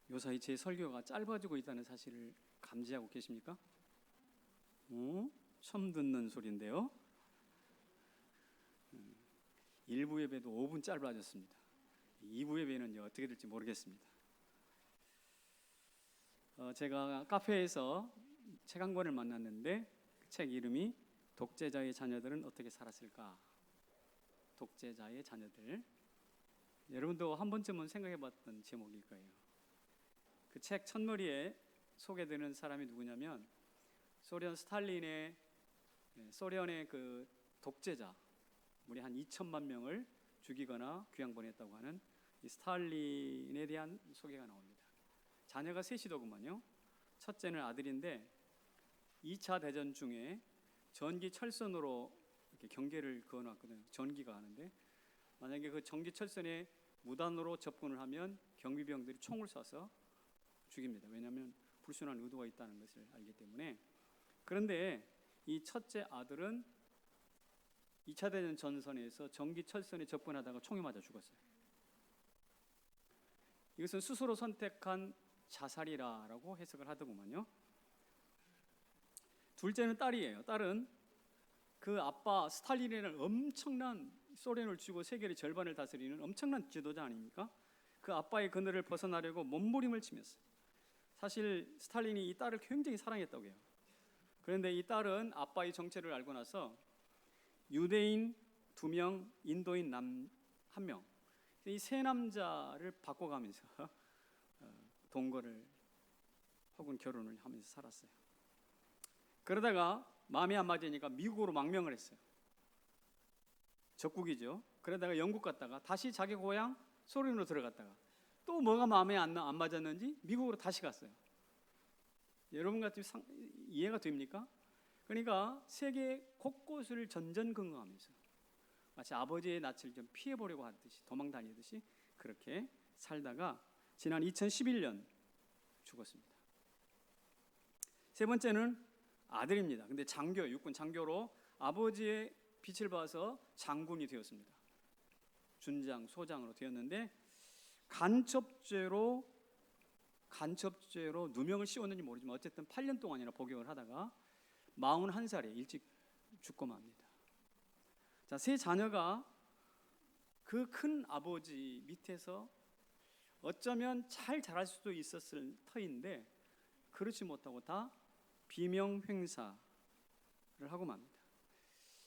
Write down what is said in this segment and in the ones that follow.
요사이 제 설교가 짧아지고 있다는 사실을 감지하고 계십니까? 처음 듣는 소리인데요. 1부 예배도 5분 짧아졌습니다. 2부 예배는 어떻게 될지 모르겠습니다. 제가 카페에서 책 한 권을 만났는데 그 책 이름이 독재자의 자녀들은 어떻게 살았을까? 독재자의 자녀들. 여러분도 한 번쯤은 생각해봤던 제목일 거예요. 그 책 첫머리에 소개되는 사람이 누구냐면 소련 스탈린의 소련의 그 독재자, 우리 한 2천만 명을 죽이거나 귀양 보냈다고 하는 이 스탈린에 대한 소개가 나옵니다. 자녀가 셋이더구만요. 첫째는 아들인데 2차 대전 중에 전기 철선으로 이렇게 경계를 그어놨거든요. 전기가 가는데 만약에 그 전기 철선에 무단으로 접근을 하면 경비병들이 총을 쏴서 죽입니다. 왜냐하면 불순한 의도가 있다는 것을 알기 때문에. 그런데 이 첫째 아들은 2차 대전 전선에서 전기 철선에 접근하다가 총에 맞아 죽었어요. 이것은 스스로 선택한 자살이라고 해석을 하더구만요. 둘째는 딸이에요. 딸은 그 아빠 스탈린이라는 엄청난 소련을 쥐고 세계의 절반을 다스리는 엄청난 지도자 아닙니까? 그 아빠의 그늘을 벗어나려고 몸부림을 치면서 사실 스탈린이 이 딸을 굉장히 사랑했다고 해요. 그런데 이 딸은 아빠의 정체를 알고 나서 유대인 2명, 인도인 남 1명, 이 세 남자를 바꿔가면서 동거를 혹은 결혼을 하면서 살았어요. 그러다가 마음에 안 맞으니까 미국으로 망명을 했어요. 적국이죠. 그러다가 영국 갔다가 다시 자기 고향 소련으로 들어갔다가 또 뭐가 마음에 안 맞았는지 미국으로 다시 갔어요. 여러분 같은 이해가 됩니까? 그러니까 세계 곳곳을 전전긍긍하면서 마치 아버지의 낯을 좀 피해보려고 하듯이 도망 다니듯이 그렇게 살다가 지난 2011년 죽었습니다. 세 번째는 아들입니다. 근데 장교, 육군 장교로 아버지의 빛을 봐서 장군이 되었습니다. 준장, 소장으로 되었는데 간첩죄로 누명을 씌웠는지 모르지만 어쨌든 8년 동안이나 복역을 하다가 41살에 일찍 죽고 맙니다. 자, 세 자녀가 그 큰 아버지 밑에서 어쩌면 잘 자랄 수도 있었을 터인데 그렇지 못하고 다 비명횡사를 하고 맙니다.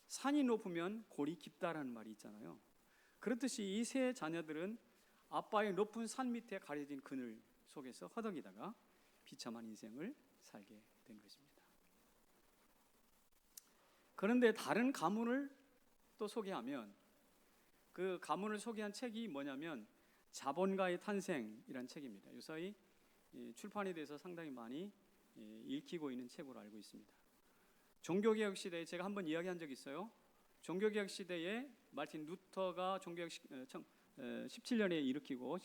산이 높으면 골이 깊다라는 말이 있잖아요. 그렇듯이 이 세 자녀들은 아빠의 높은 산 밑에 가려진 그늘 속에서 허덕이다가 비참한 인생을 살게 된 것입니다. 그런데 다른 가문을 또 소개하면 그 가문을 소개한 책이 뭐냐면 자본가의 탄생이라는 책입니다. 요사이 출판이 돼서 상당히 많이 읽히고 있는 책으로 알고 있습니다. 종교개혁 시대에 제가 한번 이야기한 적이 있어요. 종교개혁 시대에 마르틴 루터가 종교개혁 17년에 일으키고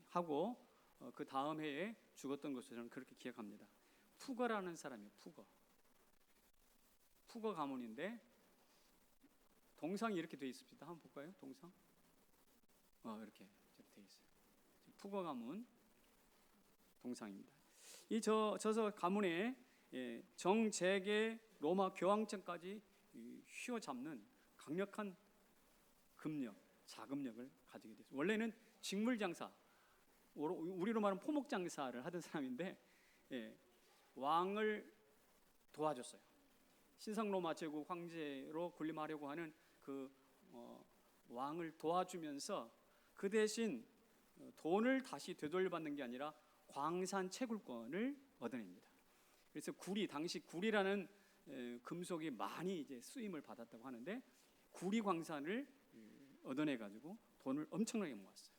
하고 그 다음 해에 죽었던 것을 저는 그렇게 기억합니다. 푸거라는 사람이에요. 푸거 가문인데 동상이 이렇게 되어 있습니다. 한번 볼까요? 동상? 이렇게 되어 있어요. 푸거 가문 동상입니다. 이 저서 가문에 정재계 로마 교황청까지 휘어잡는 강력한 금력, 자금력을 가지게 됐어요. 원래는 직물장사, 우리로 말하면 포목장사를 하던 사람인데 왕을 도와줬어요. 신성로마 제국 황제로 군림하려고 하는 그 왕을 도와주면서 그 대신 돈을 다시 되돌려받는 게 아니라 광산 채굴권을 얻어냅니다. 그래서 당시 구리라는 금속이 많이 이제 쓰임을 받았다고 하는데 구리 광산을 얻어내 가지고 돈을 엄청나게 모았어요.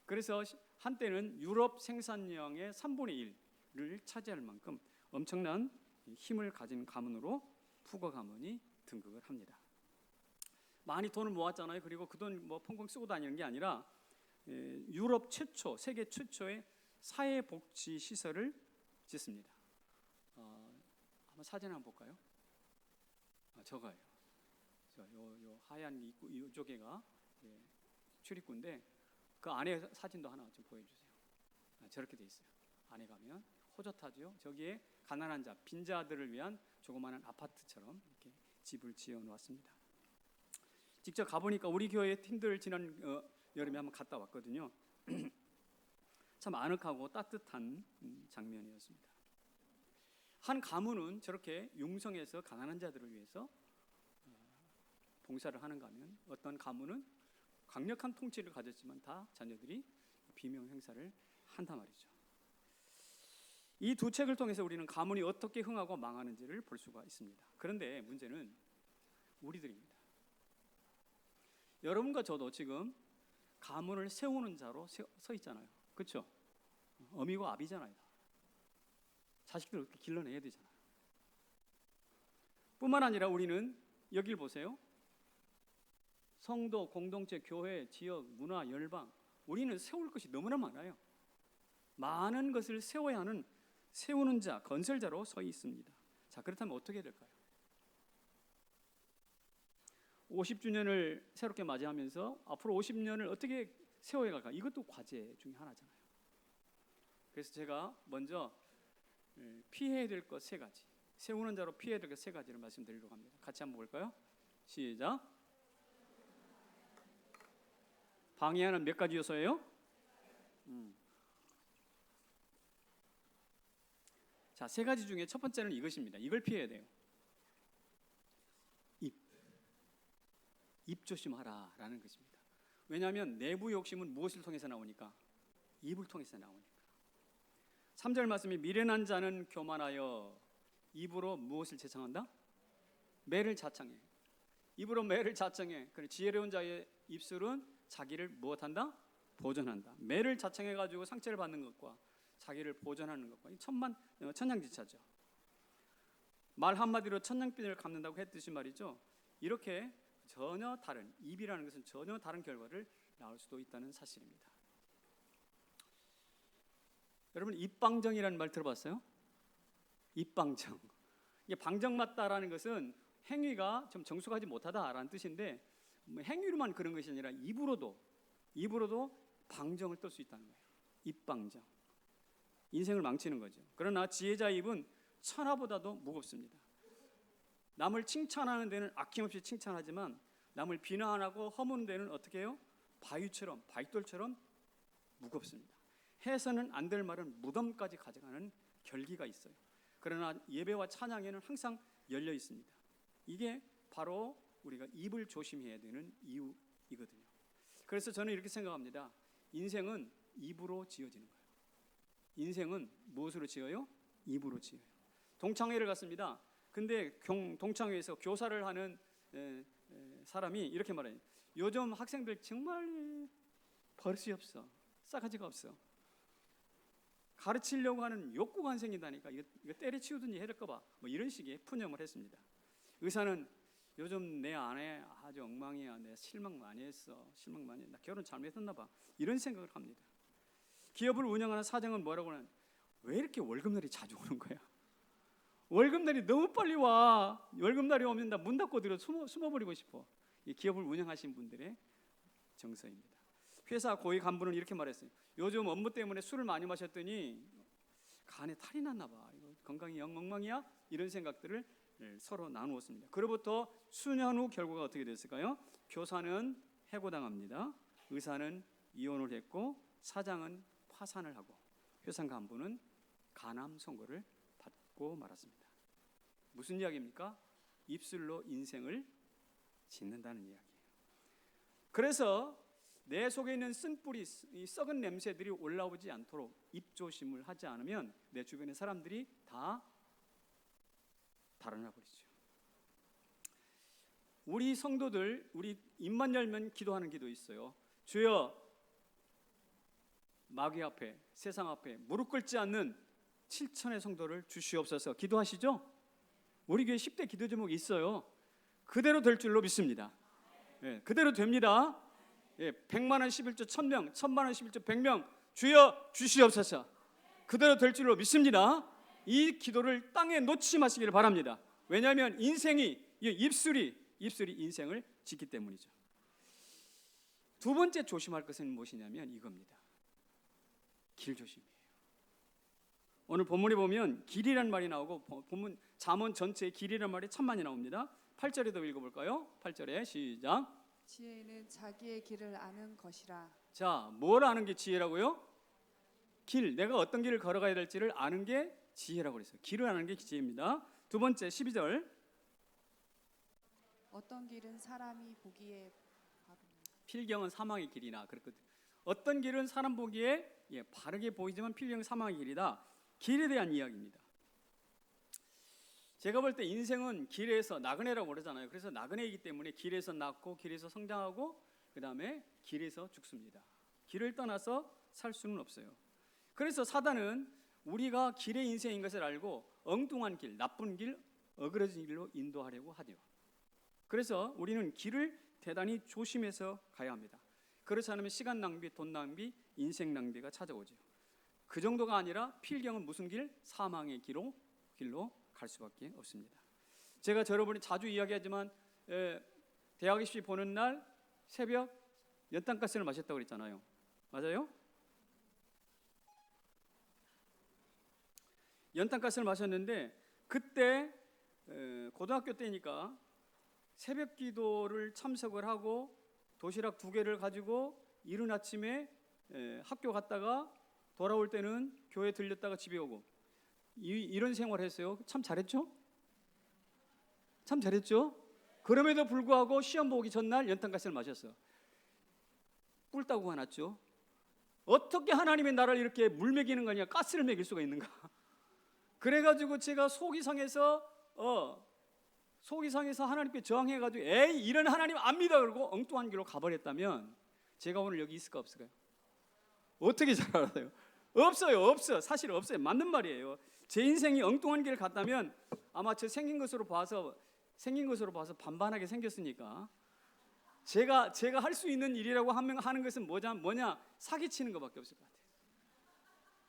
그래서 한때는 유럽 생산량의 3분의 1을 차지할 만큼 엄청난 힘을 가진 가문으로 푸거 가문이 등극을 합니다. 많이 돈을 모았잖아요. 그리고 그 돈 펑펑 쓰고 다니는 게 아니라 유럽 최초, 세계 최초의 사회복지 시설을 짓습니다. 한번 사진 한번 볼까요? 저거예요. 요 하얀 이쪽에가 출입구인데 그 안에 사진도 하나 좀 보여주세요. 저렇게 돼 있어요. 안에 가면 호젓하죠. 저기에 가난한 자, 빈자들을 위한 조그마한 아파트처럼 이렇게 집을 지어 놓았습니다. 직접 가보니까 우리 교회 팀들 지난 여름에 한번 갔다 왔거든요. 참 아늑하고 따뜻한 장면이었습니다. 한 가문은 저렇게 융성해서 가난한 자들을 위해서 봉사를 하는가 하면 어떤 가문은 강력한 통치를 가졌지만 다 자녀들이 비명 행사를 한단 말이죠. 이 두 책을 통해서 우리는 가문이 어떻게 흥하고 망하는지를 볼 수가 있습니다. 그런데 문제는 우리들입니다. 여러분과 저도 지금 가문을 세우는 자로 서 있잖아요. 그렇죠? 어미고 아비잖아요. 자식들 어떻게 길러내야 되잖아요. 뿐만 아니라 우리는 여길 보세요. 성도, 공동체, 교회, 지역, 문화, 열방, 우리는 세울 것이 너무나 많아요. 많은 것을 세워야 하는 세우는 자, 건설자로 서 있습니다. 자, 그렇다면 어떻게 될까요? 50주년을 새롭게 맞이하면서 앞으로 50년을 어떻게 세워야 할까? 이것도 과제 중에 하나잖아요. 그래서 제가 먼저 피해야 될 것 3가지, 세우는 자로 피해야 될 것 3가지를 말씀드리려고 합니다. 같이 한번 볼까요? 시작. 방해하는 몇 가지 요소예요? 자, 3가지 중에 첫 번째는 이것입니다. 이걸 피해야 돼요. 입 조심하라라는 것입니다. 왜냐하면 내부 욕심은 무엇을 통해서 나오니까? 입을 통해서 나오니까. 3절 말씀이 미련한 자는 교만하여 입으로 무엇을 자청한다? 매를 자청해. 입으로 매를 자청해. 그리고 지혜로운 자의 입술은 자기를 무엇한다? 보존한다. 매를 자청해가지고 상처를 받는 것과 자기를 보존하는 것과 천냥지차죠. 말 한마디로 천냥빚을 갚는다고 했듯이 말이죠. 이렇게 전혀 다른, 입이라는 것은 전혀 다른 결과를 낳을 수도 있다는 사실입니다. 여러분, 입방정이라는 말 들어봤어요? 입방정. 이게 방정 맞다라는 것은 행위가 좀 정숙하지 못하다라는 뜻인데, 행위로만 그런 것이 아니라 입으로도 방정을 떨 수 있다는 거예요. 입방정. 인생을 망치는 거죠. 그러나 지혜자 입은 천하보다도 무겁습니다. 남을 칭찬하는 데는 아낌없이 칭찬하지만 남을 비난하고 허무는 데는 어떻게 해요? 바위돌처럼 무겁습니다. 해서는 안 될 말은 무덤까지 가져가는 결기가 있어요. 그러나 예배와 찬양에는 항상 열려 있습니다. 이게 바로 우리가 입을 조심해야 되는 이유이거든요. 그래서 저는 이렇게 생각합니다. 인생은 입으로 지어지는 거예요. 인생은 무엇으로 지어요? 입으로 지어요. 동창회를 갔습니다. 근데 동창회에서 교사를 하는 사람이 이렇게 말해요. 요즘 학생들 정말 버릇이 없어. 싸가지가 없어. 가르치려고 하는 욕구가 생긴다니까. 이거 때려치우든지 해야 될까 봐. 뭐 이런 식의 푸념을 했습니다. 의사는 요즘 내 아내 아주 엉망이야. 내가 실망 많이 했어. 나 결혼 잘못했나 봐. 이런 생각을 합니다. 기업을 운영하는 사장은 뭐라고 하는? 왜 이렇게 월급날이 자주 오는 거야? 월급날이 너무 빨리 와. 월급날이 오면 나 문 닫고 들어 숨어버리고 싶어. 이 기업을 운영하신 분들의 정서입니다. 회사 고위 간부는 이렇게 말했어요. 요즘 업무 때문에 술을 많이 마셨더니 간에 탈이 났나 봐. 이거 건강이 영 엉망이야? 이런 생각들을 서로 나누었습니다. 그로부터 수년 후 결과가 어떻게 됐을까요? 교사는 해고당합니다. 의사는 이혼을 했고 사장은 파산을 하고 회사 간부는 간암 선고를 받고 말았습니다. 무슨 이야기입니까? 입술로 인생을 짓는다는 이야기예요. 그래서 내 속에 있는 쓴뿌리, 이 썩은 냄새들이 올라오지 않도록 입조심을 하지 않으면 내 주변의 사람들이 다 달아나 버리죠. 우리 성도들, 우리 입만 열면 기도하는 기도 있어요. 주여, 마귀 앞에, 세상 앞에 무릎 꿇지 않는 7천의 성도를 주시옵소서. 기도하시죠? 우리 교회 10대 기도 제목이 있어요. 그대로 될 줄로 믿습니다. 그대로 됩니다. 100만 원 11조 1000명, 1000만 원 11조 100명 주여 주시옵소서. 그대로 될 줄로 믿습니다. 이 기도를 땅에 놓지 마시기를 바랍니다. 왜냐하면 인생이, 입술이 인생을 짓기 때문이죠. 두 번째 조심할 것은 무엇이냐면 이겁니다. 길 조심이에요. 오늘 본문에 보면 길이란 말이 나오고 본문 잠언 전체에 길이란 말이 참 많이 나옵니다. 8절에도 읽어볼까요? 8절에 시작. 지혜는 자기의 길을 아는 것이라. 자, 뭘 아는 게 지혜라고요? 길, 내가 어떤 길을 걸어가야 될지를 아는 게 지혜라고 그랬어요. 길을 아는 게 지혜입니다. 두 번째 12절. 어떤 길은 사람이 보기에 필경은 사망의 길이나 그렇거든. 어떤 길은 사람 보기에 바르게 보이지만 필경은 사망의 길이다. 길에 대한 이야기입니다. 제가 볼 때 인생은 길에서 나그네라고 그러잖아요. 그래서 나그네이기 때문에 길에서 낳고 길에서 성장하고 그 다음에 길에서 죽습니다. 길을 떠나서 살 수는 없어요. 그래서 사단은 우리가 길의 인생인 것을 알고 엉뚱한 길, 나쁜 길, 어그러진 길로 인도하려고 하죠. 그래서 우리는 길을 대단히 조심해서 가야 합니다. 그렇지 않으면 시간 낭비, 돈 낭비, 인생 낭비가 찾아오죠. 그 정도가 아니라 필경은 무슨 길? 사망의 길로 갈 수밖에 없습니다. 제가 여러분이 자주 이야기하지만 대학 입시 보는 날 새벽 연탄가스를 마셨다고 그랬잖아요. 맞아요? 연탄가스를 마셨는데 그때 고등학교 때니까 새벽 기도를 참석을 하고 도시락 2개를 가지고 이른 아침에 학교 갔다가 돌아올 때는 교회 들렸다가 집에 오고 이런 생활을 했어요. 참 잘했죠? 참 잘했죠? 그럼에도 불구하고 시험 보기 전날 연탄가스를 마셨어. 꿀따구가 났죠. 어떻게 하나님의 나라를 이렇게 물 먹이는 거냐, 가스를 먹일 수가 있는가? 그래가지고 제가 속이 상해서 하나님께 저항해가지고 에이 이런 하나님 안 믿어 그러고 엉뚱한 길로 가버렸다면 제가 오늘 여기 있을까 없을까요? 어떻게 잘 알아요? 없어요. 사실 없어요. 맞는 말이에요. 제 인생이 엉뚱한 길을 갔다면 아마 저 생긴 것으로 봐서 반반하게 생겼으니까 제가 할 수 있는 일이라고 하는 것은 뭐냐 사기치는 것밖에 없을 것 같아요.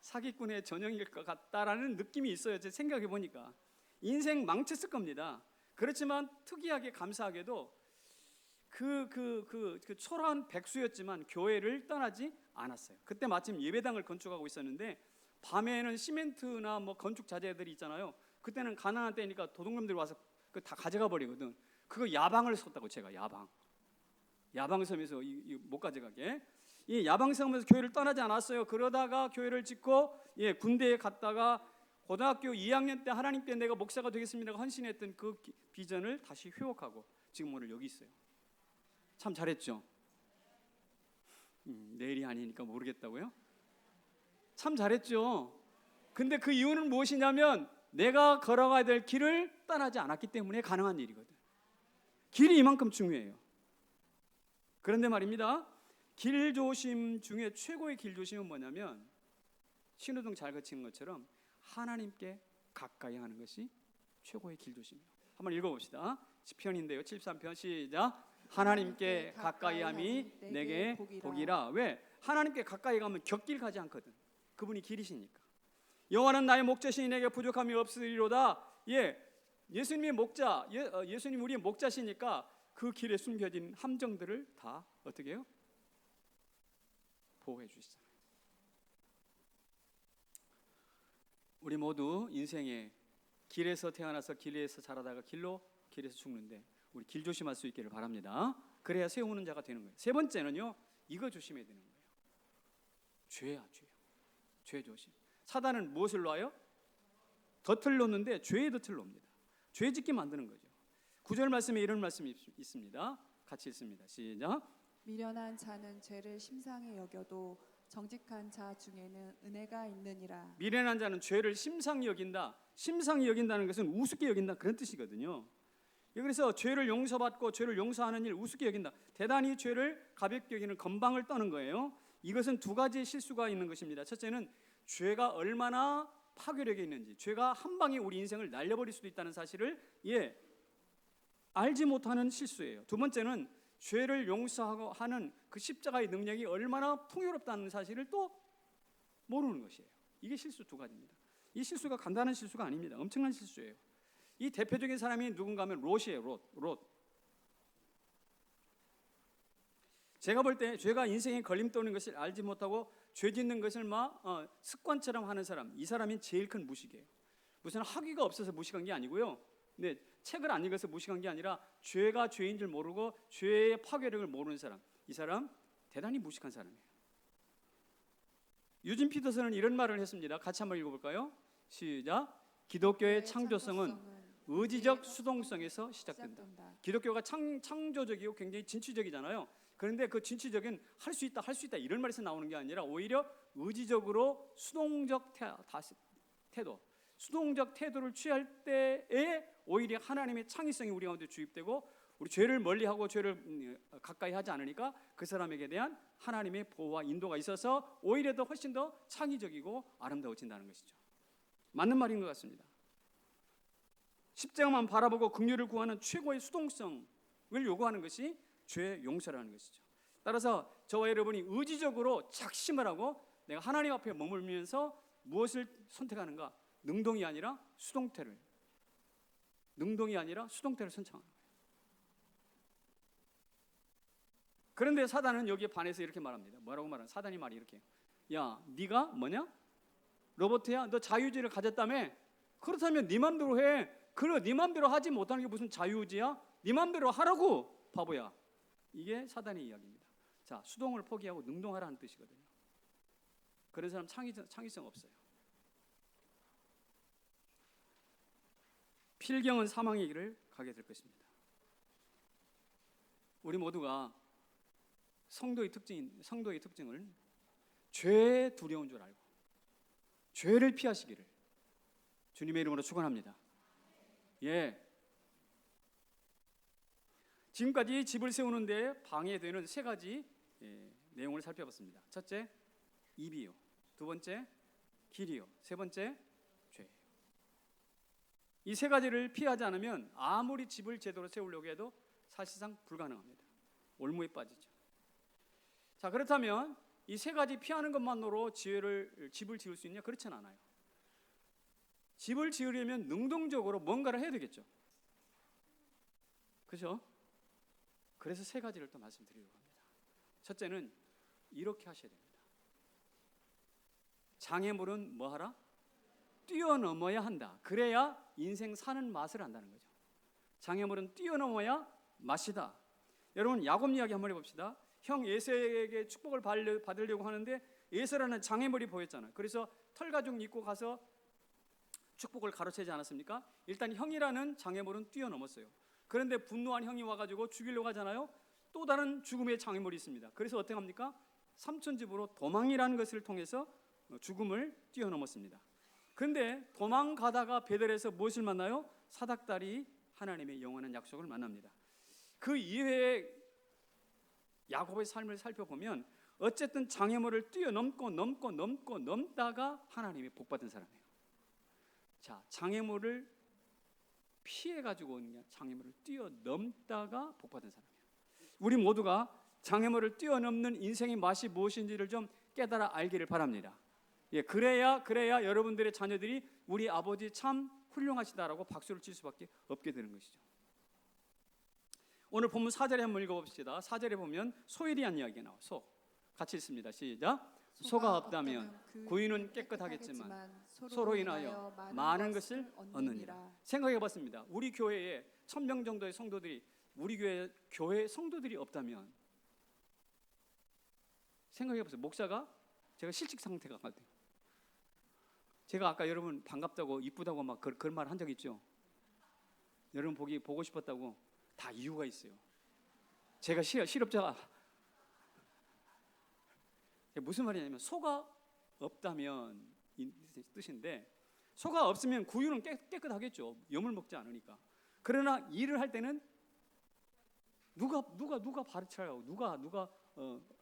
사기꾼의 전형일 것 같다라는 느낌이 있어요. 제 생각해 보니까 인생 망쳤을 겁니다. 그렇지만 특이하게 감사하게도 그 초라한 백수였지만 교회를 떠나지 않았어요. 그때 마침 예배당을 건축하고 있었는데 밤에는 시멘트나 뭐 건축 자재들이 있잖아요. 그때는 가난한 때니까 도둑놈들이 와서 그 다 가져가 버리거든. 그거 야방을 섰다고 제가 야방 섬에서 못 가져가게. 이 야방 섬에서 교회를 떠나지 않았어요. 그러다가 교회를 짓고 군대에 갔다가 고등학교 2학년 때 하나님께 내가 목사가 되겠습니다가 헌신했던 그 비전을 다시 회복하고 지금 오늘 여기 있어요. 참 잘했죠. 내일이 아니니까 모르겠다고요? 참 잘했죠. 근데 그 이유는 무엇이냐면 내가 걸어가야 될 길을 떠나지 않았기 때문에 가능한 일이거든. 길이 이만큼 중요해요. 그런데 말입니다. 길 조심 중에 최고의 길 조심은 뭐냐면 신호등 잘 거치는 것처럼 하나님께 가까이 하는 것이 최고의 길 조심이에요. 한번 읽어봅시다. 시편인데요. 73편 시작. 하나님께 가까이 함이 내게 복이라. 왜? 하나님께 가까이 가면 곁길 가지 않거든. 그분이 길이시니까. 여호와는 나의 목자시니 내게 부족함이 없으리로다. 예수님의 목자, 예수님 우리의 목자시니까 그 길에 숨겨진 함정들을 다 어떻게 해요? 보호해 주시잖아요. 우리 모두 인생에 길에서 태어나서 길에서 자라다가 길에서 죽는데 우리 길 조심할 수 있기를 바랍니다. 그래야 세우는 자가 되는 거예요. 세 번째는요, 이거 조심해야 되는 거예요. 죄야. 죄 조심. 사단은 무엇을 놔요? 덫을 놓는데 죄의 덫을 놓습니다. 죄 짓게 만드는 거죠. 9절 말씀에 이런 말씀이 있습니다. 같이 읽습니다. 시작. 미련한 자는 죄를 심상히 여겨도 정직한 자 중에는 은혜가 있느니라. 미련한 자는 죄를 심상히 여긴다. 심상히 여긴다는 것은 우습게 여긴다 그런 뜻이거든요. 그래서 죄를 용서받고 죄를 용서하는 일 우습게 여긴다. 대단히 죄를 가볍게 여기는 건방을 떠는 거예요. 이것은 두 가지의 실수가 있는 것입니다. 첫째는 죄가 얼마나 파괴력이 있는지, 죄가 한 방에 우리 인생을 날려버릴 수도 있다는 사실을 알지 못하는 실수예요. 두 번째는 죄를 용서하고 하는 그 십자가의 능력이 얼마나 풍요롭다는 사실을 또 모르는 것이에요. 이게 실수 두 가지입니다. 이 실수가 간단한 실수가 아닙니다. 엄청난 실수예요. 이 대표적인 사람이 누군가 하면 롯이에요. 롯. 제가 볼 때 죄가 인생에 걸림돌인 것을 알지 못하고 죄 짓는 것을 막 습관처럼 하는 사람, 이 사람이 제일 큰 무식이에요. 무슨 학위가 없어서 무식한 게 아니고요. 네, 책을 안 읽어서 무식한 게 아니라 죄가 죄인 줄 모르고 죄의 파괴력을 모르는 사람, 이 사람 대단히 무식한 사람이에요. 유진 피터슨은 이런 말을 했습니다. 같이 한번 읽어볼까요? 시작. 기독교의 창조성은 의지적 수동성에서 시작된다. 기독교가 창조적이고 굉장히 진취적이잖아요. 그런데 그 진취적인 할 수 있다 이런 말에서 나오는 게 아니라 오히려 의지적으로 수동적 태도, 수동적 태도를 취할 때에 오히려 하나님의 창의성이 우리 가운데 주입되고 우리 죄를 멀리하고 죄를 가까이 하지 않으니까 그 사람에게 대한 하나님의 보호와 인도가 있어서 오히려 더 훨씬 더 창의적이고 아름다워진다는 것이죠. 맞는 말인 것 같습니다. 십자가만 바라보고 긍휼을 구하는 최고의 수동성을 요구하는 것이 죄의 용서라는 것이죠. 따라서 저와 여러분이 의지적으로 작심을 하고 내가 하나님 앞에 머물면서 무엇을 선택하는가? 능동이 아니라 수동태를 선창하는 거예요. 그런데 사단은 여기에 반해서 이렇게 말합니다. 뭐라고 말하는? 사단이 말이 이렇게. 야, 네가 뭐냐? 로버트야, 너 자유의지를 가졌다며? 그렇다면 네 맘대로 해. 그래, 네 맘대로 하지 못하는 게 무슨 자유의지야? 네 맘대로 하라고, 바보야. 이게 사단의 이야기입니다. 자, 수동을 포기하고 능동하라는 뜻이거든요. 그런 사람 창의성 없어요. 필경은 사망의 길을 가게 될 것입니다. 우리 모두가 성도의 특징을 죄에 두려운 줄 알고 죄를 피하시기를 주님의 이름으로 축원합니다. 예. 지금까지 집을 세우는데 방해되는 세 가지 내용을 살펴봤습니다. 첫째, 입이요. 두 번째, 길이요. 세 번째, 죄예요. 이 세 가지를 피하지 않으면 아무리 집을 제대로 세우려고 해도 사실상 불가능합니다. 올무에 빠지죠. 자, 그렇다면 이 세 가지 피하는 것만으로 집을 지을 수 있냐? 그렇진 않아요. 집을 지으려면 능동적으로 뭔가를 해야 되겠죠. 그렇죠? 그래서 세 가지를 또 말씀드리려고 합니다. 첫째는 이렇게 하셔야 됩니다. 장애물은 뭐 하라? 뛰어넘어야 한다. 그래야 인생 사는 맛을 안다는 거죠. 장애물은 뛰어넘어야 맛이다. 여러분, 야곱 이야기 한번 해봅시다. 형 에서에게 축복을 받으려고 하는데 에서라는 장애물이 보였잖아요. 그래서 털가죽 입고 가서 축복을 가로채지 않았습니까? 일단 형이라는 장애물은 뛰어넘었어요. 그런데 분노한 형이 와가지고 죽이려고 하잖아요. 또 다른 죽음의 장애물이 있습니다. 그래서 어떻게 합니까? 삼촌 집으로 도망이라는 것을 통해서 죽음을 뛰어넘었습니다. 그런데 도망가다가 베델에서 무엇을 만나요? 사닥다리 하나님의 영원한 약속을 만납니다. 그 이외에 야곱의 삶을 살펴보면 어쨌든 장애물을 뛰어넘다가 하나님의 복받은 사람이에요. 자, 장애물을 피해가지고 장애물을 뛰어넘다가 복받은 사람이에요. 우리 모두가 장애물을 뛰어넘는 인생의 맛이 무엇인지를 좀 깨달아 알기를 바랍니다. 예, 그래야 여러분들의 자녀들이 우리 아버지 참 훌륭하시다라고 박수를 칠 수밖에 없게 되는 것이죠. 오늘 본문 4절에 한번 읽어봅시다. 4절에 보면 소일이한 이야기가 나와요. 소. 같이 읽습니다. 시작. 소가 없다면 구유는 깨끗하겠지만 소로 인하여 많은 것을 얻느니라. 생각해봤습니다. 우리 교회에 1000명 정도의 성도들이 우리 교회 성도들이 없다면 생각해보세요. 목사가 제가 실직 상태가 같아요. 제가 아까 여러분 반갑다고 이쁘다고 막 그런 말 한 적 있죠. 여러분 보고 싶었다고. 다 이유가 있어요. 제가 실업자가 무슨 말이냐면 소가 없다면 이 뜻인데 소가 없으면 구유는 깨끗하겠죠. 염을 먹지 않으니까. 그러나 일을 할 때는 누가 바리차라고 누가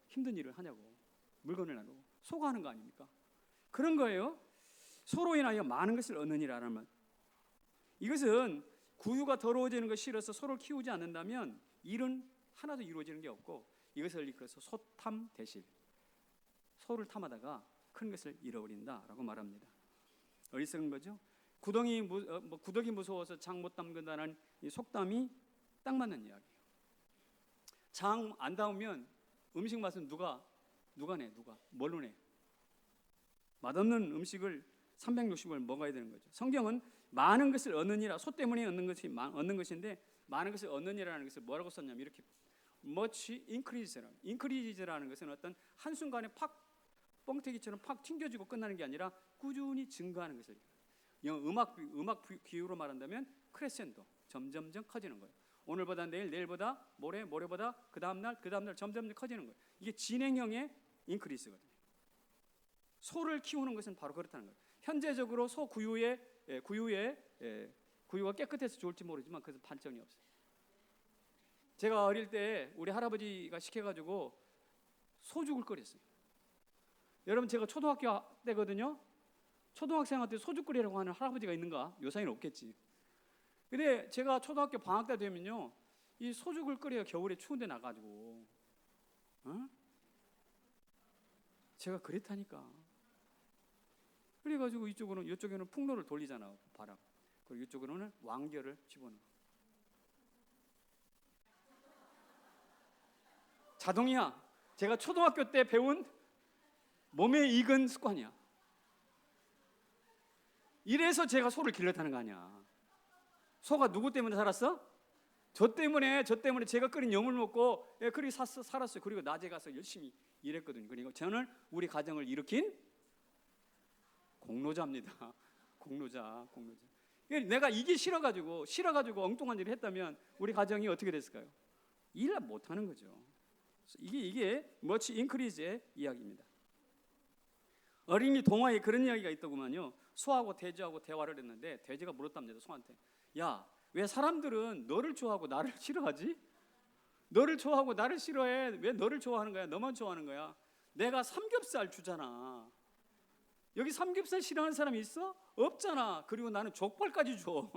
힘든 일을 하냐고 물건을 나누고 소가 하는 거 아닙니까? 그런 거예요. 소로 인하여 많은 것을 얻느니라는 말. 이것은 구유가 더러워지는 것이 싫어서 소를 키우지 않는다면 일은 하나도 이루어지는 게 없고 이것을 일컬어서 소탐 대실. 소를 탐하다가 큰 것을 잃어버린다라고 말합니다. 어리석은 거죠. 구덩이 무서워서 장 못 담근다는 이 속담이 딱 맞는 이야기예요. 장 안 담으면 음식 맛은 누가 내? 뭘로 내? 맛없는 음식을 360을 먹어야 되는 거죠. 성경은 많은 것을 얻느니라, 소 때문에 얻는 것인데 많은 것을 얻느니라는 것을 뭐라고 썼냐면 이렇게 much increase라는 것은 어떤 한순간에 팍 뻥튀기처럼 팍 튕겨지고 끝나는 게 아니라 꾸준히 증가하는 것을, 음악 비유로 말한다면 크레센도, 점점점 커지는 거예요. 오늘보다 내일, 내일보다 모레, 모레보다 그 다음날 점점 커지는 거예요. 이게 진행형의 인크리스거든요. 소를 키우는 것은 바로 그렇다는 거예요. 현재적으로 소 구유가 깨끗해서 좋을지 모르지만 그것은 반전이 없어요. 제가 어릴 때 우리 할아버지가 시켜가지고 소죽을 끓였어요. 여러분, 제가 초등학교 때거든요. 초등학생한테 소죽 끓이라고 하는 할아버지가 있는가? 요사이는 없겠지. 근데 제가 초등학교 방학 때 되면요, 이 소죽을 끓여 겨울에 추운데 나가지고, 제가 그랬다니까. 그래가지고 이쪽에는 풍로를 돌리잖아, 바람. 그리고 이쪽으로는 왕겨를 집어넣어. 자동이야. 제가 초등학교 때 배운 몸에 익은 습관이야. 이래서 제가 소를 길렀다는 거 아니야. 소가 누구 때문에 살았어? 저 때문에 제가 끓인 염을 먹고 그렇게 살았어요. 그리고 낮에 가서 열심히 일했거든요. 그리고 저는 우리 가정을 일으킨 공로자입니다. 공로자. 내가 이게 싫어가지고 엉뚱한 일을 했다면 우리 가정이 어떻게 됐을까요? 일을 못하는 거죠. 이게 much increase의 이야기입니다. 어린이 동화에 그런 이야기가 있더구만요. 소하고 돼지하고 대화를 했는데 돼지가 물었답니다, 소한테. 야, 왜 사람들은 너를 좋아하고 나를 싫어하지? 너를 좋아하고 나를 싫어해. 왜 너를 좋아하는 거야? 너만 좋아하는 거야? 내가 삼겹살 주잖아. 여기 삼겹살 싫어하는 사람이 있어? 없잖아. 그리고 나는 족발까지 줘.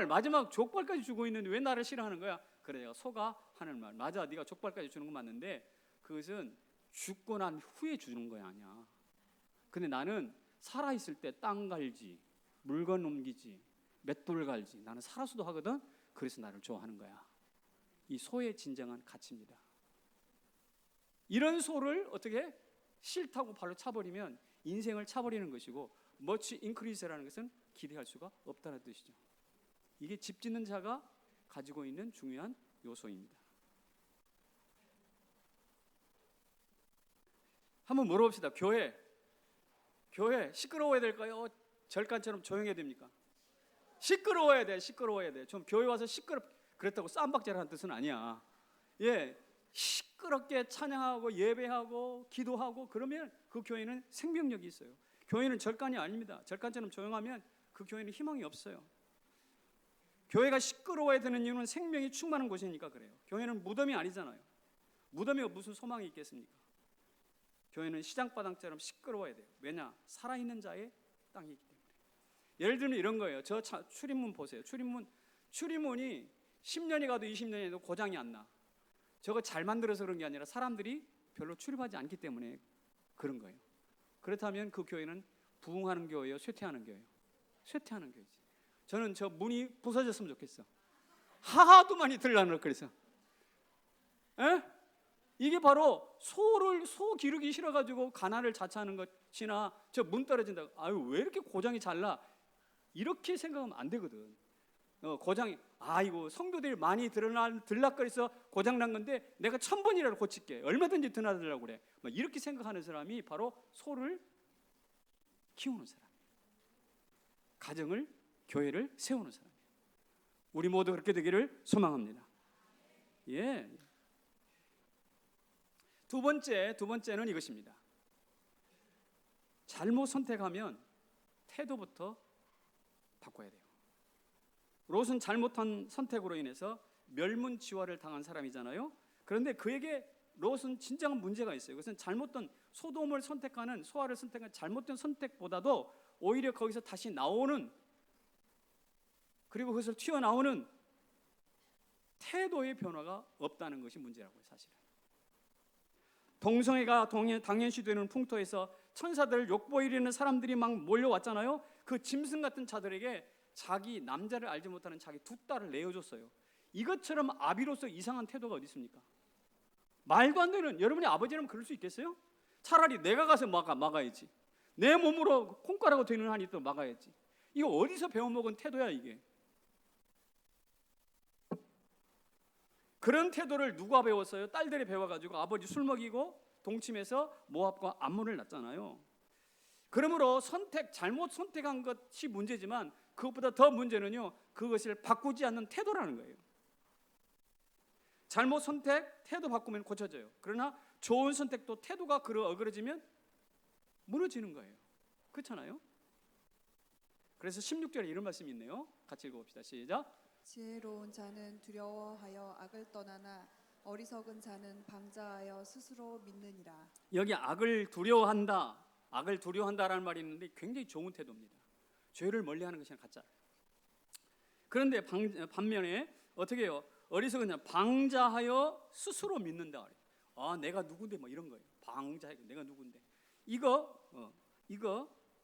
마지막 족발까지 주고 있는데 왜 나를 싫어하는 거야? 그래요. 소가 하는 말. 맞아, 네가 족발까지 주는 건 맞는데 그것은 죽고 난 후에 주는 거야, 아니야. 근데 나는 살아있을 때 땅 갈지, 물건 옮기지, 맷돌 갈지, 나는 살아서도 하거든. 그래서 나를 좋아하는 거야. 이 소의 진정한 가치입니다. 이런 소를 어떻게 싫다고 발로 차버리면 인생을 차버리는 것이고, much increase라는 것은 기대할 수가 없다는 뜻이죠. 이게 집 짓는 자가 가지고 있는 중요한 요소입니다. 한번 물어봅시다. 교회 시끄러워야 될까요? 절간처럼 조용해야 됩니까? 시끄러워야 돼. 좀 교회 와서 그랬다고 쌈박질하는 뜻은 아니야. 시끄럽게 찬양하고 예배하고 기도하고 그러면 그 교회는 생명력이 있어요. 교회는 절간이 아닙니다. 절간처럼 조용하면 그 교회는 희망이 없어요. 교회가 시끄러워야 되는 이유는 생명이 충만한 곳이니까 그래요. 교회는 무덤이 아니잖아요. 무덤에 무슨 소망이 있겠습니까? 교회는 시장바닥처럼 시끄러워야 돼요. 왜냐? 살아있는 자의 땅이기 때문에. 예를 들면 이런 거예요. 저 출입문 보세요. 출입문이 10년이 가도 20년이 가도 고장이 안 나. 저거 잘 만들어서 그런 게 아니라 사람들이 별로 출입하지 않기 때문에 그런 거예요. 그렇다면 그 교회는 부흥하는 교회예요? 쇠퇴하는 교회예요? 쇠퇴하는 교회지. 저는 저 문이 부서졌으면 좋겠어. 하도 많이 들라는 그래서. 이게 바로 소 기르기 싫어가지고 가난을 자처하는 것이나 저 문 떨어진다고 왜 이렇게 고장이 잘 나? 이렇게 생각하면 안 되거든. 고장이 이거 성도들이 많이 들락거려서 고장난 건데 내가 1000번이라도 고칠게. 얼마든지 드나들라고 그래. 이렇게 생각하는 사람이 바로 소를 키우는 사람이에요. 가정을, 교회를 세우는 사람이에요. 우리 모두 그렇게 되기를 소망합니다. 두 번째는 이것입니다. 잘못 선택하면 태도부터 바꿔야 돼요. 롯은 잘못한 선택으로 인해서 멸문지화를 당한 사람이잖아요. 그런데 그에게 롯은 진정한 문제가 있어요. 그것은 잘못된 소돔을 선택하는, 소아를 선택한 잘못된 선택보다도 오히려 거기서 다시 나오는, 그리고 그것을 튀어나오는 태도의 변화가 없다는 것이 문제라고요, 사실은. 동성애가 당연시되는 풍토에서 천사들 욕보이려는 사람들이 막 몰려왔잖아요. 그 짐승 같은 자들에게 자기 남자를 알지 못하는 자기 두 딸을 내어줬어요. 이것처럼 아비로서 이상한 태도가 어디 있습니까? 말도 안 되는, 여러분이 아버지라면 그럴 수 있겠어요? 차라리 내가 가서 막아야지. 내 몸으로 콩가락으로 되는 한이 또 막아야지. 이거 어디서 배워먹은 태도야 이게? 그런 태도를 누가 배웠어요? 딸들이 배워가지고 아버지 술 먹이고 동침해서 모압과 암몬을 낳잖아요. 그러므로 잘못 선택한 것이 문제지만 그것보다 더 문제는요, 그것을 바꾸지 않는 태도라는 거예요. 잘못 선택, 태도 바꾸면 고쳐져요. 그러나 좋은 선택도 태도가 어그러지면 무너지는 거예요. 그렇잖아요? 그래서 16절에 이런 말씀이 있네요. 같이 읽어봅시다. 시작. 지혜로운 자는 두려워하여 악을 떠나나 어리석은 자는 방자하여 스스로 믿느니라. 여기 악을 두려워한다라는 말이 있는데 굉장히 좋은 태도입니다. 죄를 멀리하는 것이랑 같잖아요. 그런데 반면에 어떻게 해요? 어리석은 자, 방자하여 스스로 믿는다. 아, 내가 누군데 뭐 이런 거예요. 방자하고 내가 누군데. 이거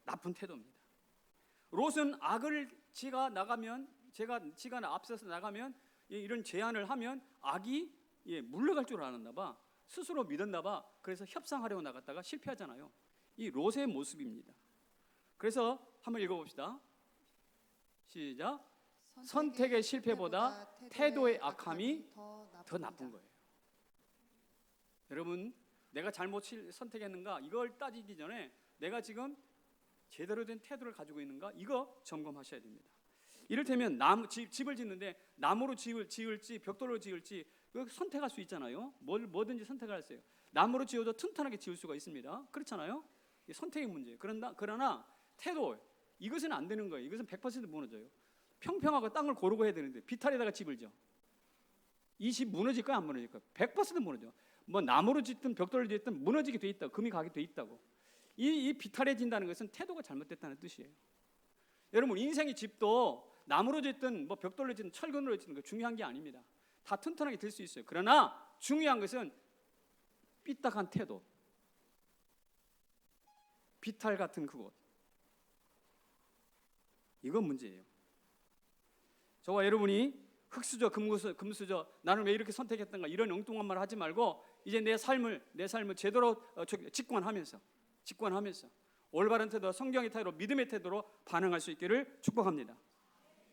나쁜 태도입니다. 롯은 악을 지가 앞서서 나가면 이런 제안을 하면 악이 물러갈 줄 알았나 봐. 스스로 믿었나 봐. 그래서 협상하려고 나갔다가 실패하잖아요. 이 롯의 모습입니다. 그래서 한번 읽어봅시다. 시작. 선택의 실패보다 태도의 악함이 더 나쁜 거예요. 여러분, 내가 잘못 선택했는가 이걸 따지기 전에 내가 지금 제대로 된 태도를 가지고 있는가 이거 점검하셔야 됩니다. 이를테면 집을 짓는데 나무로 지을지 벽돌로 지을지 선택할 수 있잖아요. 뭐든지 선택할 수 있어요. 나무로 지어도 튼튼하게 지을 수가 있습니다. 그렇잖아요. 선택의 문제예요. 그러나 태도, 이것은 안 되는 거예요. 이것은 100% 무너져요. 평평하고 땅을 고르고 해야 되는데 비탈에다가 집을 지어. 이 집 무너질까요? 안 무너질까요? 100% 무너져. 뭐 나무로 짓든 벽돌로 짓든 무너지게 돼 있다고, 금이 가게 돼 있다고. 이 비탈해진다는 것은 태도가 잘못됐다는 뜻이에요. 여러분, 인생의 집도 나무로 짓든 뭐 벽돌로 짓든 철근으로 짓든 중요한 게 아닙니다. 다 튼튼하게 될 수 있어요. 그러나 중요한 것은 삐딱한 태도, 비탈 같은 그곳, 이건 문제예요. 저와 여러분이 흙수저 금수저 나는 왜 이렇게 선택했던가 이런 엉뚱한 말 하지 말고 이제 내 삶을 제대로 직관하면서 올바른 태도, 성경의 태도로, 믿음의 태도로 반응할 수 있기를 축복합니다.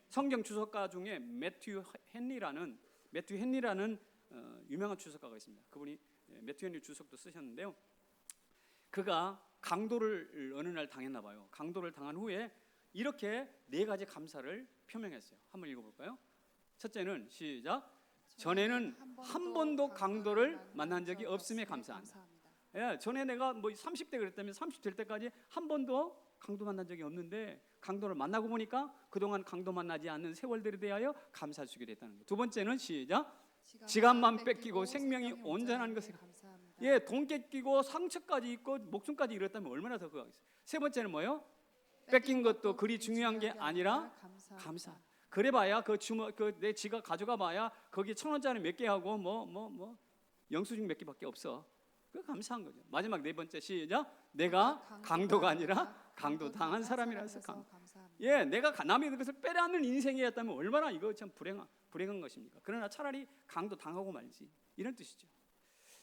성경 주석가 중에 매튜 헨리라는 유명한 주석가가 있습니다. 그분이 매튜 헨리 주석도 쓰셨는데요. 그가 강도를 어느 날 당했나 봐요. 강도를 당한 후에 이렇게 4가지 감사를 표명했어요. 한번 읽어볼까요? 첫째는 시작. 전에는 한 번도 강도를 만난 적이 없음에 감사한다. 예, 전에 내가 뭐 30대 그랬다면 30 될 때까지 한 번도 강도 만난 적이 없는데 강도를 만나고 보니까 그동안 강도 만나지 않는 세월들에 대하여 감사할 수 있게 됐다는 거예요. 두 번째는 시작. 지갑만 뺏기고 생명이 온전한 것에 감사합니다. 예, 돈 뺏기고 상처까지 있고 목숨까지 잃었다면 얼마나 더 그거겠어요. 세 번째는 뭐예요? 뺏긴 것도 그리 중요한 게 아니라 감사. 그래봐야 내 지갑 가져가봐야 거기 1,000원짜리 몇 개 하고 뭐 영수증 몇 개밖에 없어. 그 감사한 거죠. 마지막 4번째 시작. 내가 강도가 아니라 강도 당한 사람이라서 감사합니다. 예, 내가 남의 것을 빼앗는 인생이었다면 얼마나 이거 참 불행한 것입니까? 그러나 차라리 강도 당하고 말지, 이런 뜻이죠.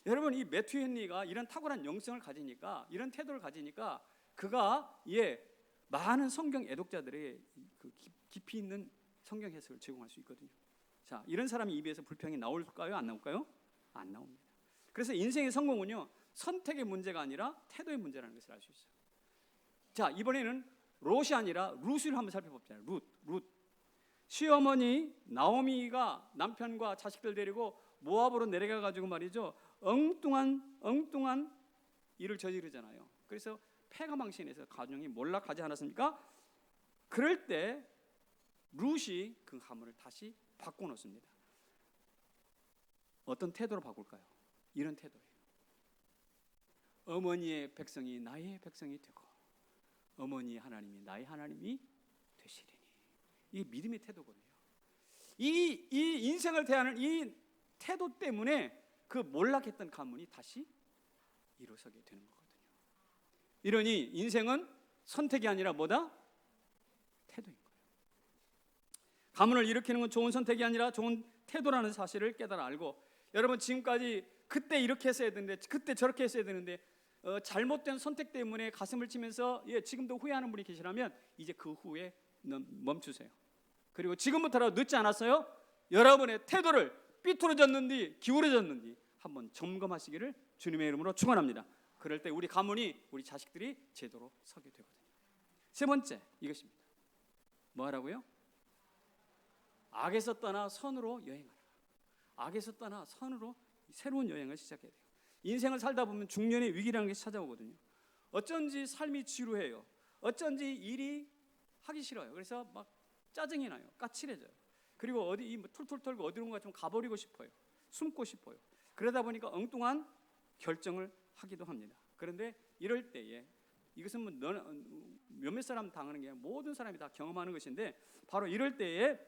여러분, 이 매튜 헨리가 이런 탁월한 영성을 가지니까, 이런 태도를 가지니까 그가 많은 성경 애독자들의 그 깊이 있는 성경 해석을 제공할 수 있거든요. 자, 이런 사람이 입에서 불평이 나올까요? 안 나올까요? 안 나옵니다. 그래서 인생의 성공은요, 선택의 문제가 아니라 태도의 문제라는 것을 알 수 있어요. 자, 이번에는 롯이 아니라 룻을 한번 살펴봅시다. 룻. 시어머니 나오미가 남편과 자식들 데리고 모압으로 내려가 가지고 말이죠, 엉뚱한 일을 저지르잖아요. 그래서 폐가 망신해서 가정이 몰락하지 않았습니까? 그럴 때 룻이 그 가문을 다시 바꿔놓습니다. 어떤 태도로 바꿀까요? 이런 태도예요. 어머니의 백성이 나의 백성이 되고 어머니의 하나님이 나의 하나님이 되시리니. 이게 믿음의 태도거든요. 이 인생을 대하는 이 태도 때문에 그 몰락했던 가문이 다시 일어서게 되는 거거든요. 이러니 인생은 선택이 아니라 뭐다? 태도인 거예요. 가문을 일으키는 건 좋은 선택이 아니라 좋은 태도라는 사실을 깨달아 알고, 여러분 지금까지 그때 이렇게 했어야 되는데, 그때 저렇게 했어야 되는데, 잘못된 선택 때문에 가슴을 치면서 지금도 후회하는 분이 계시라면 이제 그 후에 멈추세요. 그리고 지금부터라도 늦지 않았어요. 여러분의 태도를 삐뚤어졌는지 기울어졌는지 한번 점검하시기를 주님의 이름으로 축원합니다. 그럴 때 우리 가문이, 우리 자식들이 제대로 서게 되거든요. 세 번째, 이것입니다. 뭐 하라고요? 악에서 떠나 선으로 여행하라. 악에서 떠나 선으로 새로운 여행을 시작해야 돼요. 인생을 살다 보면 중년의 위기라는 게 찾아오거든요. 어쩐지 삶이 지루해요. 어쩐지 일이 하기 싫어요. 그래서 막 짜증이 나요. 까칠해져요. 그리고 어디 툴툴 털고 어디론가 좀 가버리고 싶어요. 숨고 싶어요. 그러다 보니까 엉뚱한 결정을 하기도 합니다. 그런데 이럴 때에, 이것은 뭐 몇몇 사람 당하는 게 아니라 모든 사람이 다 경험하는 것인데, 바로 이럴 때에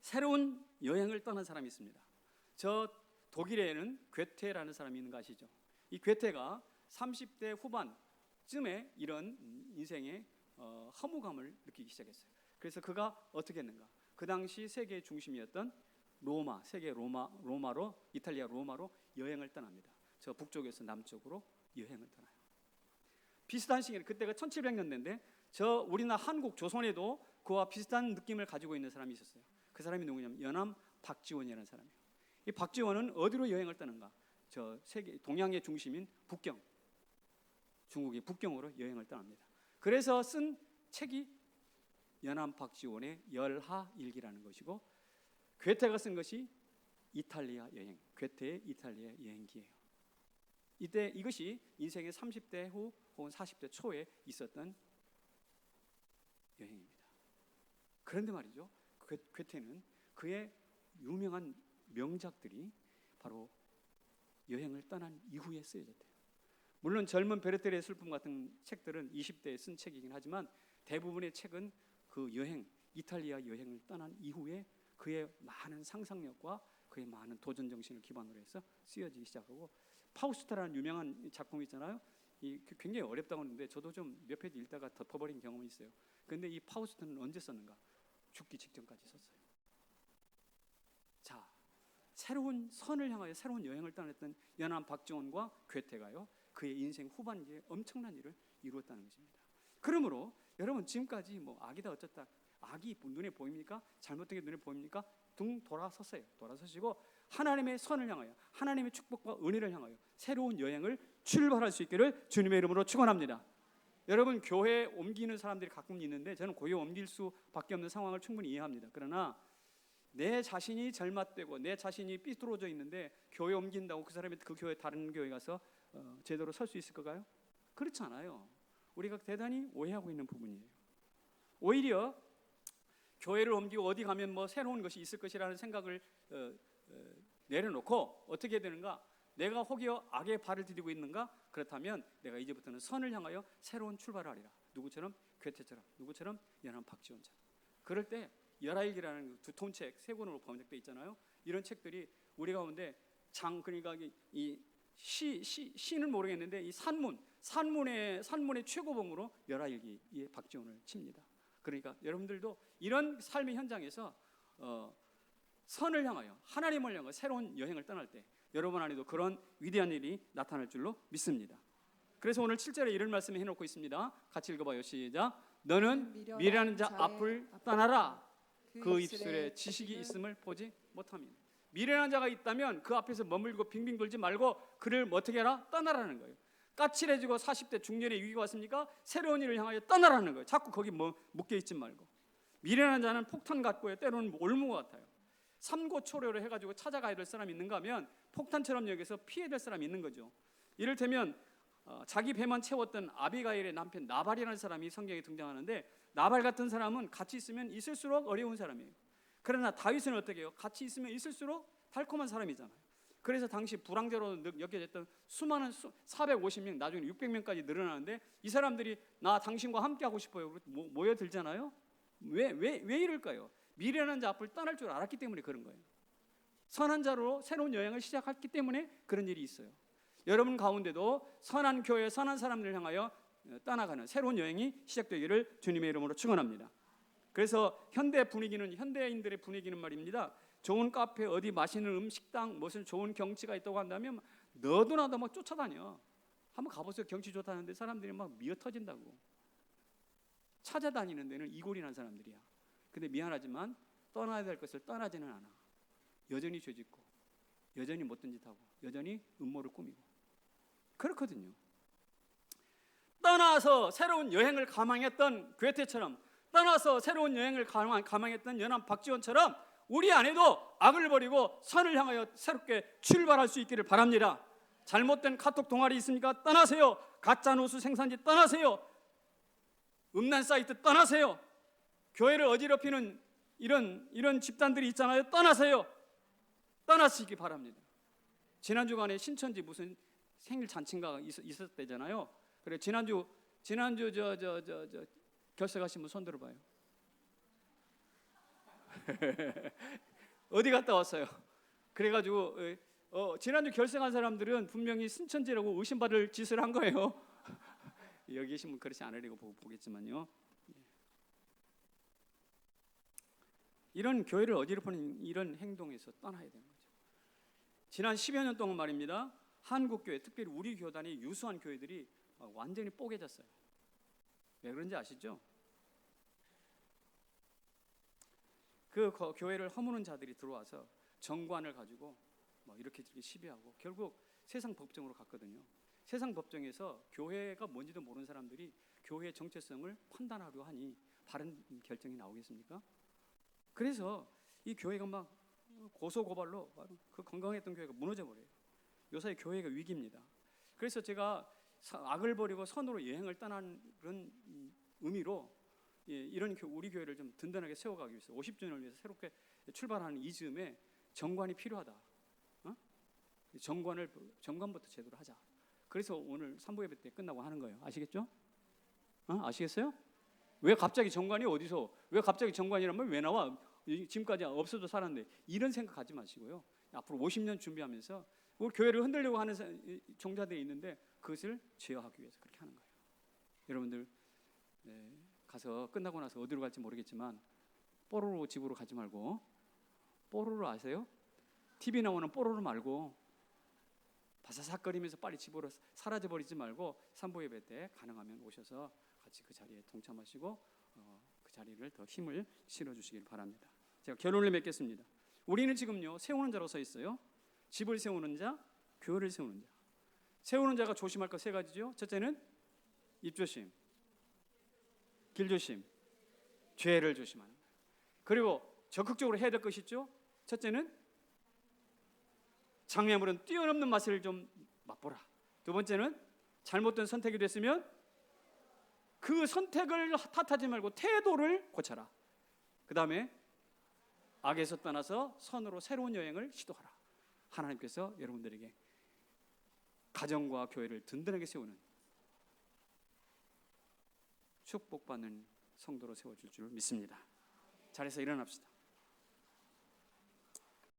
새로운 여행을 떠난 사람이 있습니다. 저 독일에는 괴테라는 사람이 있는 거 아시죠? 이 괴테가 30대 후반쯤에 이런 인생의 허무감을 느끼기 시작했어요. 그래서 그가 어떻게 했는가? 그 당시 세계의 중심이었던 로마, 세계 로마로, 이탈리아 로마로 여행을 떠납니다. 저 북쪽에서 남쪽으로 여행을 떠나요. 비슷한 시기에, 그때가 1700년대인데 저 우리나라 한국 조선에도 그와 비슷한 느낌을 가지고 있는 사람이 있었어요. 그 사람이 누구냐면 연암 박지원이라는 사람이에요. 이 박지원은 어디로 여행을 떠는가? 저 세계 동양의 중심인 북경, 중국의 북경으로 여행을 떠납니다. 그래서 쓴 책이 연암 박지원의 열하일기라는 것이고, 괴테가 쓴 것이 이탈리아 여행, 괴테의 이탈리아 여행기예요. 이때 이것이 인생의 30대 후 혹은 40대 초에 있었던 여행입니다. 그런데 말이죠, 괴테는 그의 유명한 명작들이 바로 여행을 떠난 이후에 쓰여졌대요. 물론 젊은 베르테르의 슬픔 같은 책들은 20대에 쓴 책이긴 하지만 대부분의 책은 그 여행, 이탈리아 여행을 떠난 이후에 그의 많은 상상력과 그의 많은 도전 정신을 기반으로 해서 쓰여지기 시작하고, 파우스트라는 유명한 작품이 있잖아요. 이 굉장히 어렵다고 하는데 저도 좀 몇 페이지 읽다가 덮어버린 경험이 있어요. 그런데 이 파우스트는 언제 썼는가? 죽기 직전까지 썼어요. 자, 새로운 선을 향하여 새로운 여행을 떠났던 연암 박지원과 괴테가요, 그의 인생 후반기에 엄청난 일을 이루었다는 것입니다. 그러므로 여러분, 지금까지 뭐 악이다 어쩌다, 악이 눈에 보입니까? 잘못된 게 눈에 보입니까? 등 돌아섰어요. 돌아서시고 하나님의 선을 향하여, 하나님의 축복과 은혜를 향하여 새로운 여행을 출발할 수 있기를 주님의 이름으로 축원합니다. 여러분, 교회에 옮기는 사람들이 가끔 있는데 저는 교회에 옮길 수밖에 없는 상황을 충분히 이해합니다. 그러나 내 자신이 잘못되고 내 자신이 삐뚤어져 있는데 교회 옮긴다고 그 사람이 그 교회 다른 교회 가서 제대로 설 수 있을 까요? 그렇지 않아요. 우리가 대단히 오해하고 있는 부분이에요. 오히려 교회를 옮기고 어디 가면 뭐 새로운 것이 있을 것이라는 생각을 내려놓고 어떻게 되는가? 내가 혹여 악의 발을 디디고 있는가? 그렇다면 내가 이제부터는 선을 향하여 새로운 출발을 하리라. 누구처럼? 괴테처럼, 누구처럼? 연암 박지원처럼. 그럴 때 열하일기라는 두터운 책 세 권으로 번역되어 있잖아요. 이런 책들이 우리 가운데 그러니까 이 시는 모르겠는데 이 산문의 최고봉으로 열하일기의 박지원을 칩니다. 그러니까 여러분들도 이런 삶의 현장에서 선을 향하여, 하나님을 향하여 새로운 여행을 떠날 때 여러분 안에도 그런 위대한 일이 나타날 줄로 믿습니다. 그래서 오늘 7절에 이런 말씀을 해놓고 있습니다. 같이 읽어봐요. 시작. 너는 미련한 자 앞을 떠나라. 그 입술에 지식이 있음을 보지 못함이니. 미련한 자가 있다면 그 앞에서 머물고 빙빙 돌지 말고 그를 어떻게 해라? 떠나라는 거예요. 까칠해지고 40대 중년의 위기가 왔습니까? 새로운 일을 향하여 떠나라는 거예요. 자꾸 거기 묶여있지 말고. 미련한 자는 폭탄 같고요, 때로는 올무와 같아요. 삼고초려를 해가지고 찾아가야 될 사람이 있는가 하면 폭탄처럼 여기서 피해야 될 사람이 있는 거죠. 이를테면 자기 배만 채웠던 아비가일의 남편 나발이라는 사람이 성경에 등장하는데, 나발 같은 사람은 같이 있으면 있을수록 어려운 사람이에요. 그러나 다윗은 어떻게 해요? 같이 있으면 있을수록 달콤한 사람이잖아요. 그래서 당시 불황제로 여겨졌던 수많은 450명, 나중에 600명까지 늘어나는데 이 사람들이 나 당신과 함께 하고 싶어요. 모여들잖아요. 왜 이럴까요? 미련한 자 앞을 떠날 줄 알았기 때문에 그런 거예요. 선한 자로 새로운 여행을 시작했기 때문에 그런 일이 있어요. 여러분 가운데도 선한 교회, 선한 사람들을 향하여 떠나가는 새로운 여행이 시작되기를 주님의 이름으로 축원합니다. 그래서 현대인들의 분위기는 말입니다. 좋은 카페, 어디 맛있는 음식당, 무슨 좋은 경치가 있다고 한다면 너도 나도 막 쫓아다녀. 한번 가보세요. 경치 좋다는데 사람들이 막 미어 터진다고. 찾아다니는 데는 이골이 난 사람들이야. 근데 미안하지만 떠나야 될 것을 떠나지는 않아. 여전히 죄짓고, 여전히 못된 짓하고, 여전히 음모를 꾸미고. 그렇거든요. 떠나서 새로운 여행을 감행했던 괴테처럼, 떠나서 새로운 여행을 감행했던 연암 박지원처럼 우리 안에도 악을 버리고 선을 향하여 새롭게 출발할 수 있기를 바랍니다. 잘못된 카톡 동아리 있습니까? 떠나세요. 가짜 노수 생산지 떠나세요. 음란 사이트 떠나세요. 교회를 어지럽히는 이런 집단들이 있잖아요. 떠나세요. 떠나시기 바랍니다. 지난 주간에 신천지 무슨 생일 잔치인가 있었대잖아요. 그래 지난주 결석하신 분 손 들어봐요. 어디 갔다 왔어요? 그래가지고 지난주 결석한 사람들은 분명히 신천지라고 의심받을 짓을 한 거예요. 여기 계신 분 그렇지 않으려고 보겠지만요. 이런 교회를 어지럽히는 이런 행동에서 떠나야 되는 거죠. 지난 10여 년 동안 말입니다. 한국 교회, 특별히 우리 교단이 유수한 교회들이 완전히 뽀개졌어요. 왜 그런지 아시죠? 그 교회를 허무는 자들이 들어와서 정관을 가지고 이렇게 시비하고 결국 세상 법정으로 갔거든요. 세상 법정에서 교회가 뭔지도 모르는 사람들이 교회의 정체성을 판단하려 하니 바른 결정이 나오겠습니까? 그래서 이 교회가 막 고소고발로 그 건강했던 교회가 무너져 버려요. 요새 교회가 위기입니다. 그래서 제가 악을 버리고 선으로 여행을 떠나는 그런 의미로 이런 우리 교회를 좀 든든하게 세워가기 위해서 50주년을 위해서 새롭게 출발하는 이 즈음에 정관이 필요하다. 정관부터 제대로 하자. 그래서 오늘 3부 예배 때 끝나고 하는 거예요. 아시겠죠? 아시겠어요? 왜 갑자기 정관이 어디서? 왜 갑자기 정관이라면 왜 나와? 지금까지 없어도 살았는데 이런 생각 하지 마시고요. 앞으로 50년 준비하면서 우리 교회를 흔들려고 하는 종자들이 있는데 그것을 제어하기 위해서 그렇게 하는 거예요. 여러분들 가서 끝나고 나서 어디로 갈지 모르겠지만 뽀로로 집으로 가지 말고 뽀로로 아세요? TV 나오는 뽀로로 말고 바사삭거리면서 빨리 집으로 사라져버리지 말고 3부 예배 때 가능하면 오셔서 같이 그 자리에 동참하시고 그 자리를 더 힘을 실어주시길 바랍니다. 제가 결론을 맺겠습니다. 우리는 지금요 세우는 자로 서 있어요. 집을 세우는 자, 교회를 세우는 자. 세우는 자가 조심할 것 세 가지죠. 첫째는 입조심, 길조심, 죄를 조심하는 거예요. 그리고 적극적으로 해야 될 것이 있죠. 첫째는 장애물은 뛰어넘는 맛을 좀 맛보라. 두 번째는 잘못된 선택이 됐으면 그 선택을 탓하지 말고 태도를 고쳐라. 그 다음에 악에서 떠나서 선으로 새로운 여행을 시도하라. 하나님께서 여러분들에게 가정과 교회를 든든하게 세우는 축복받는 성도로 세워줄 줄 믿습니다. 자리에서 일어납시다.